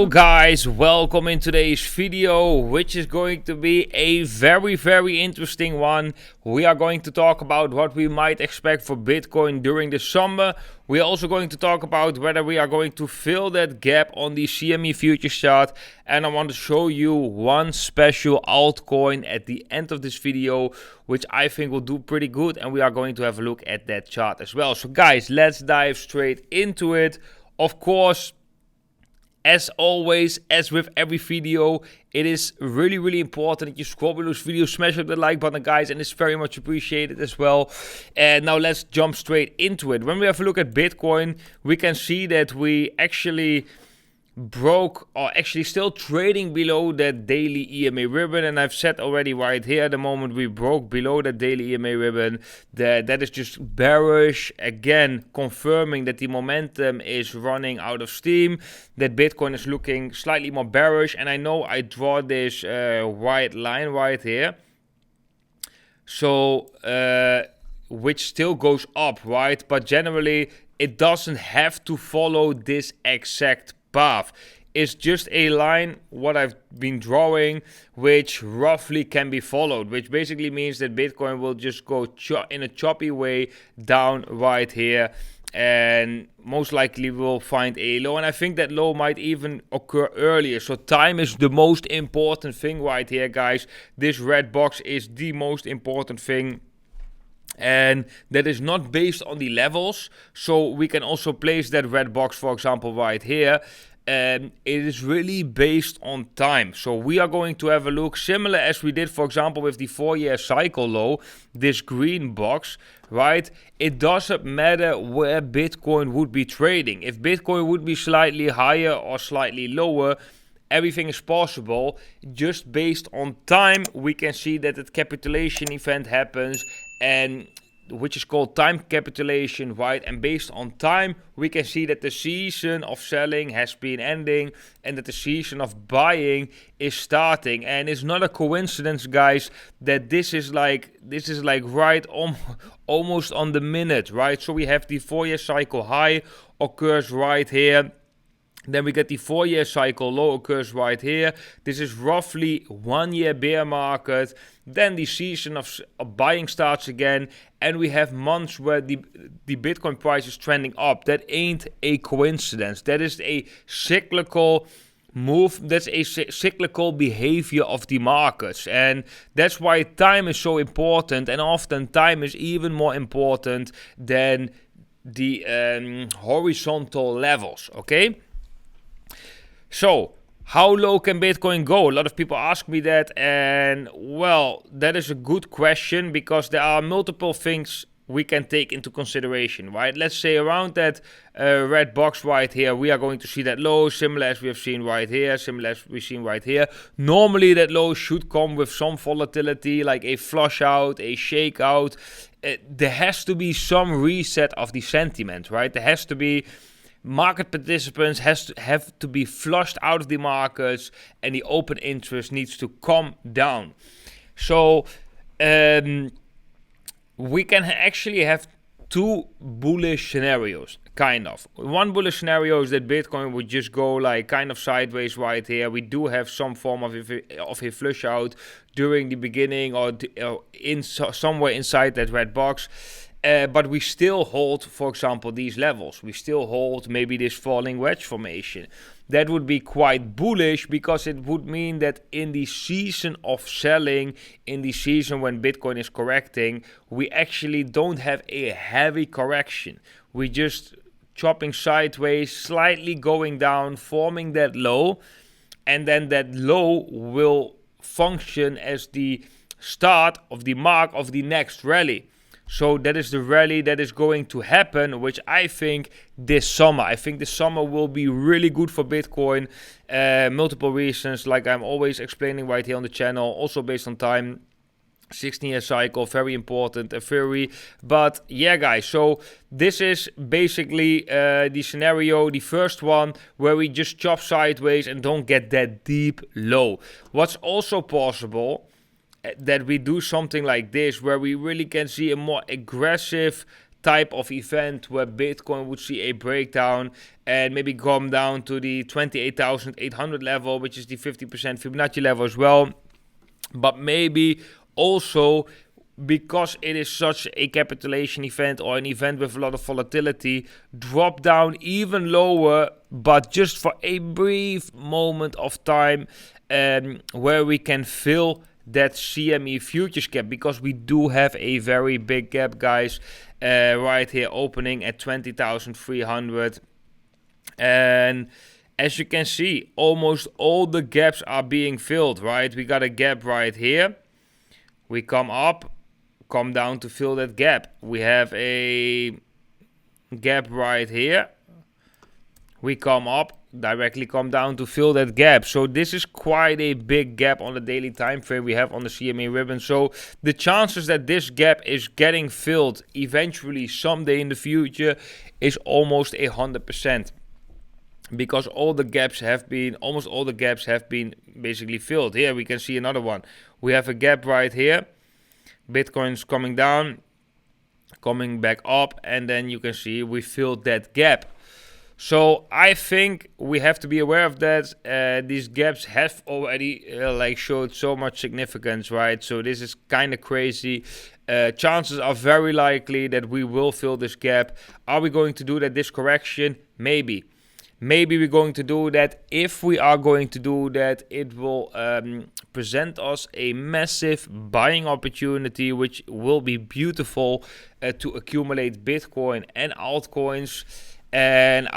Hello guys, welcome in today's video, which is going to be a very interesting one. We are going to talk about what we might expect for Bitcoin during the summer. We are also going to talk about whether we are going to fill that gap on the CME futures chart, and I want to show you one special altcoin at the end of this video which I think will do pretty good, and we are going to have a look at that chart as well. So guys, let's dive straight into it. Of course, as always, as with every video, it is really important that you scroll below this video, smash up the like button, guys, and it's very much appreciated as well. And now let's jump straight into it. When we have a look at Bitcoin, we can see that we actually broke, or actually still trading below that daily EMA ribbon, and I've said already right here, the moment we broke below that daily EMA ribbon, that is just bearish, again confirming that the momentum is running out of steam, that Bitcoin is looking slightly more bearish. And I know I draw this white line right here, so which still goes up, right? But generally it doesn't have to follow this exact path. It's just a line, what I've been drawing, which roughly can be followed, which basically means that Bitcoin will just go in a choppy way down right here, and most likely we'll find a low, and I think that low might even occur earlier. So time is the most important thing right here, guys. This red box is the most important thing, and that is not based on the levels. So we can also place that red box, for example, right here, and it is really based on time. So we are going to have a look similar as we did, for example, with the 4-year cycle low, this green box, right? It doesn't matter where Bitcoin would be trading. If Bitcoin would be slightly higher or slightly lower, everything is possible. Just based on time, we can see that the capitulation event happens, and which is called time capitulation, right? And based on time, we can see that the season of selling has been ending and that the season of buying is starting. And it's not a coincidence, guys, that this is like right almost on the minute, right? So we have the 4-year cycle high occurs right here. Then we get the 4-year cycle low occurs right here. This is roughly 1-year bear market. Then the season of buying starts again. And we have months where the Bitcoin price is trending up. That ain't a coincidence. That is a cyclical move. That's a cyclical behavior of the markets. And that's why time is so important. And often time is even more important than the horizontal levels, okay? So, how low can Bitcoin go? A lot of people ask me that, and well, that is a good question, because there are multiple things we can take into consideration, right? Let's say around that red box right here, we are going to see that low, similar as we have seen right here, similar as we've seen right here. Normally that low should come with some volatility, like a flush out, a shake out. There has to be some reset of the sentiment, right? There has to be market participants have to be flushed out of the markets, and the open interest needs to come down. So we can actually have two bullish scenarios, kind of. One bullish scenario is that Bitcoin would just go like kind of sideways right here. We do have some form of a flush out during the beginning, or somewhere inside that red box. But we still hold, for example, these levels. We still hold maybe this falling wedge formation. That would be quite bullish, because it would mean that in the season of selling, in the season when Bitcoin is correcting, we actually don't have a heavy correction. We just chopping sideways, slightly going down, forming that low, and then that low will function as the start of the mark of the next rally. So that is the rally that is going to happen, which I think this summer. I think this summer will be really good for Bitcoin. Multiple reasons, like I'm always explaining right here on the channel, also based on time. 16-year cycle, very important theory. But yeah, guys, so this is basically the scenario, the first one, where we just chop sideways and don't get that deep low. What's also possible, that we do something like this, where we really can see a more aggressive type of event where Bitcoin would see a breakdown and maybe come down to the 28,800 level, which is the 50% Fibonacci level as well. But maybe also because it is such a capitulation event or an event with a lot of volatility, drop down even lower, but just for a brief moment of time, where we can fill that CME futures gap, because we do have a very big gap, guys, right here opening at 20,300. And as you can see, almost all the gaps are being filled, right? We got a gap right here. We come up, come down to fill that gap. We have a gap right here. We come up, directly come down to fill that gap. So this is quite a big gap on the daily time frame we have on the CME ribbon. So the chances that this gap is getting filled eventually someday in the future is almost 100%. Because almost all the gaps have been basically filled. Here we can see another one. We have a gap right here. Bitcoin's coming down, coming back up, and then you can see we filled that gap. So I think we have to be aware of that. These gaps have already showed so much significance, right? So this is kind of crazy. Chances are very likely that we will fill this gap. Are we going to do that this correction? Maybe. Maybe we're going to do that. If we are going to do that, it will present us a massive buying opportunity, which will be beautiful to accumulate Bitcoin and altcoins. And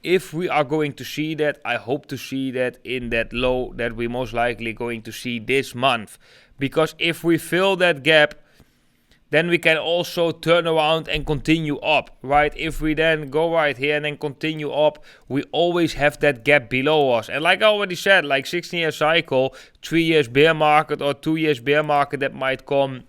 if we are going to see that, I hope to see that in that low that we're most likely going to see this month. Because if we fill that gap, then we can also turn around and continue up, right? If we then go right here and then continue up, we always have that gap below us. And like I already said, like 16-year cycle, 3 years bear market or 2 years bear market that might come,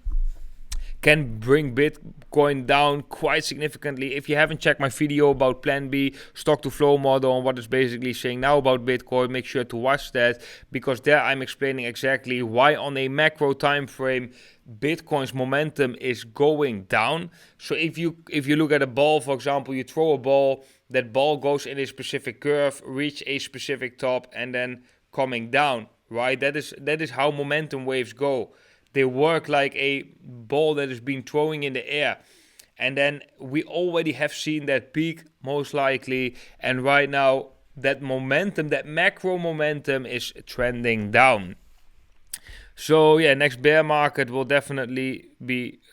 can bring Bitcoin down quite significantly. If you haven't checked my video about Plan B, stock to flow model, and what it's basically saying now about Bitcoin, make sure to watch that, because there I'm explaining exactly why on a macro time frame Bitcoin's momentum is going down. So if you look at a ball, for example, you throw a ball, that ball goes in a specific curve, reach a specific top, and then coming down, right? That is how momentum waves go. They work like a ball that is being thrown in the air. And then we already have seen that peak, most likely. And right now, that momentum, that macro momentum is trending down. So yeah, next bear market will definitely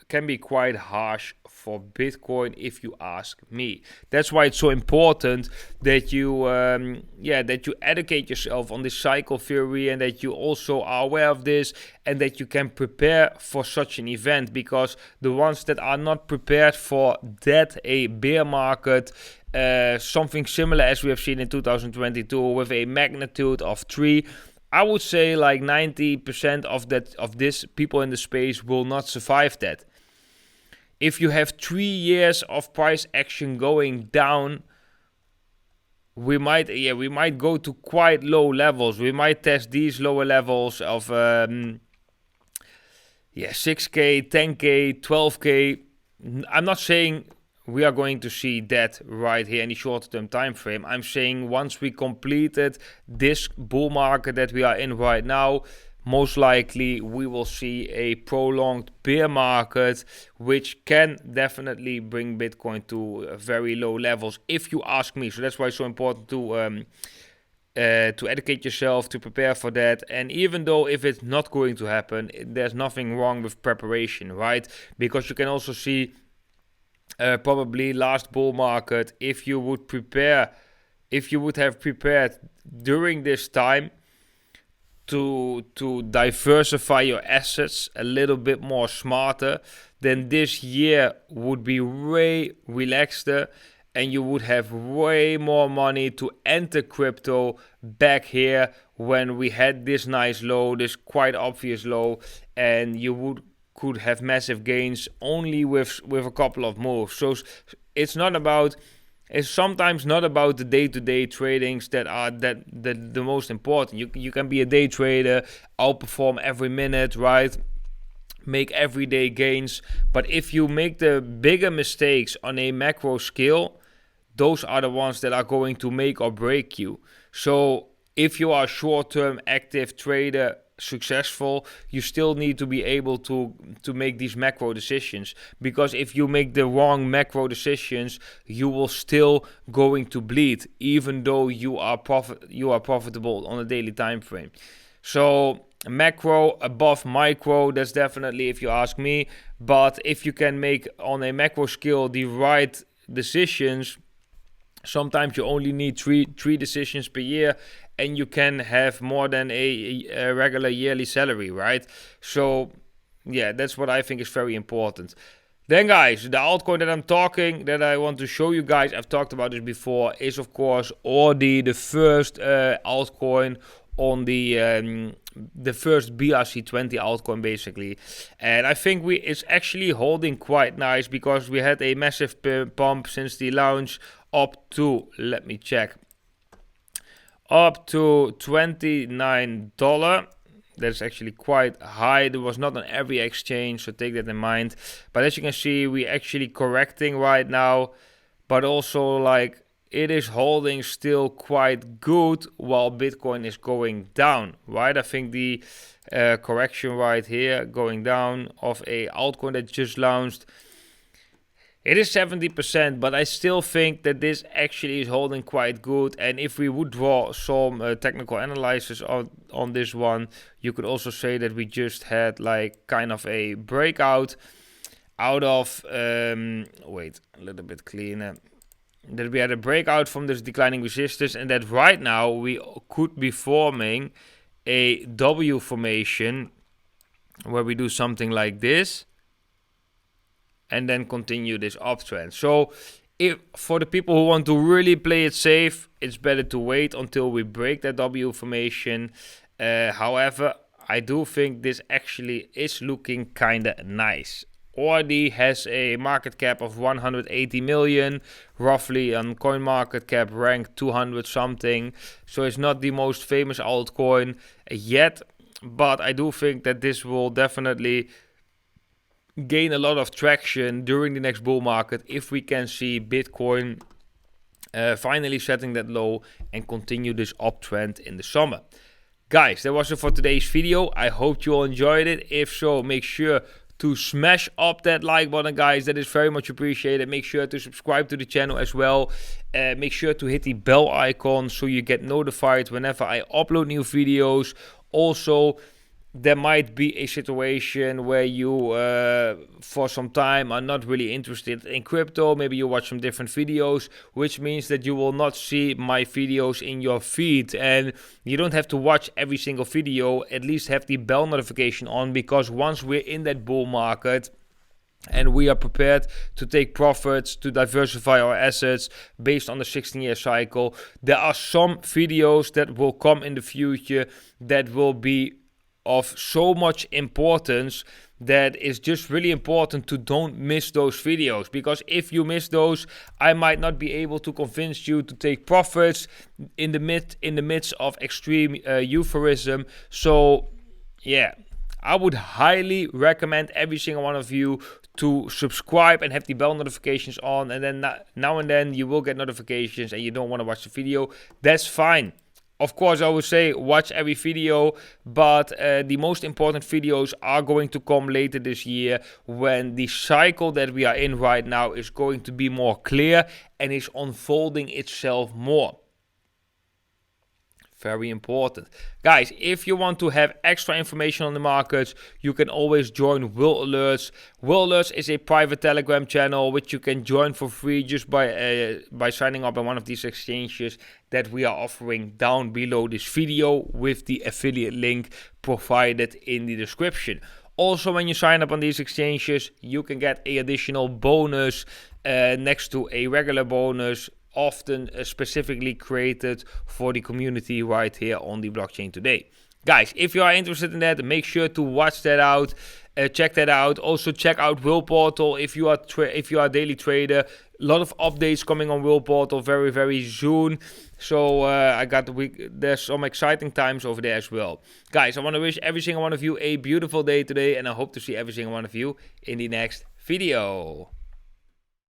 can be quite harsh for Bitcoin, if you ask me. That's why it's so important that you educate yourself on this cycle theory, and that you also are aware of this, and that you can prepare for such an event. Because the ones that are not prepared for that, a bear market, something similar as we have seen in 2022 with a magnitude of 3, I would say like 90% of this people in the space will not survive that. If you have 3 years of price action going down, we might go to quite low levels. We might test these lower levels of 6K, 10K, 12K. I'm not saying we are going to see that right here in the short-term time frame. I'm saying once we completed this bull market that we are in right now, most likely we will see a prolonged bear market, which can definitely bring Bitcoin to very low levels, if you ask me. So that's why it's so important to educate yourself, to prepare for that. And even though if it's not going to happen, there's nothing wrong with preparation, right? Because you can also see probably last bull market, if you would have prepared during this time to diversify your assets a little bit more smarter, then this year would be way relaxed, and you would have way more money to enter crypto back here when we had this nice low, this quite obvious low, and you could have massive gains only with a couple of moves. So it's sometimes not about the day-to-day tradings that are the most important. You can be a day trader, outperform every minute, right? make everyday gains. But if you make the bigger mistakes on a macro scale, those are the ones that are going to make or break you. So if you are a short-term active trader, successful, you still need to be able to make these macro decisions, because if you make the wrong macro decisions, you will still going to bleed, even though you are profitable on a daily time frame. So macro above micro, that's definitely, if you ask me. But if you can make on a macro scale the right decisions, sometimes you only need three decisions per year, and you can have more than a regular yearly salary, right? So yeah, that's what I think is very important. Then guys, the altcoin that I want to show you guys, I've talked about this before, is of course Audi, the first altcoin on the first BRC20 altcoin basically. And I think it's actually holding quite nice, because we had a massive pump since the launch up to, let me check, up to $29. That's actually quite high. It was not on every exchange, so take that in mind. But as you can see, we're actually correcting right now, but also like it is holding still quite good while Bitcoin is going down, right? I think the correction right here going down of a altcoin that just launched, it is 70%, but I still think that this actually is holding quite good. And if we would draw some technical analysis on this one, you could also say that we just had like kind of a breakout out of, wait, a little bit cleaner. That we had a breakout from this declining resistance, and that right now we could be forming a W formation where we do something like this and then continue this uptrend. So if for the people who want to really play it safe, it's better to wait until we break that W formation. However, I do think this actually is looking kind of nice. Audi has a market cap of 180 million, roughly on coin market cap rank 200 something. So it's not the most famous altcoin yet, but I do think that this will definitely gain a lot of traction during the next bull market if we can see Bitcoin finally setting that low and continue this uptrend in the summer. Guys, that was it for today's video. I hope you all enjoyed it. If so, make sure to smash up that like button, guys. That is very much appreciated. Make sure to subscribe to the channel as well. Make sure to hit the bell icon so you get notified whenever I upload new videos. Also, there might be a situation where you for some time are not really interested in crypto. Maybe you watch some different videos, which means that you will not see my videos in your feed, and you don't have to watch every single video. At least have the bell notification on, because once we're in that bull market and we are prepared to take profits, to diversify our assets based on the 16-year cycle, there are some videos that will come in the future that will be of so much importance that it's just really important to don't miss those videos, because if you miss those, I might not be able to convince you to take profits in the midst of extreme euphorism. So yeah, I would highly recommend every single one of you to subscribe and have the bell notifications on, and then now and then you will get notifications and you don't want to watch the video. That's fine. Of course, I would say watch every video, but the most important videos are going to come later this year, when the cycle that we are in right now is going to be more clear and is unfolding itself more. Very important. Guys, if you want to have extra information on the markets, you can always join WhaleAlerts. WhaleAlerts is a private Telegram channel which you can join for free just by signing up on one of these exchanges that we are offering down below this video, with the affiliate link provided in the description. Also, when you sign up on these exchanges, you can get an additional bonus next to a regular bonus, often specifically created for the community right here on the blockchain today. Guys, if you are interested in that, make sure to watch that out. Check that out. Also check out Whale Portal if you are a daily trader. A lot of updates coming on Whale Portal very soon. So there's some exciting times over there as well. Guys, I want to wish every single one of you a beautiful day today, and I hope to see every single one of you in the next video.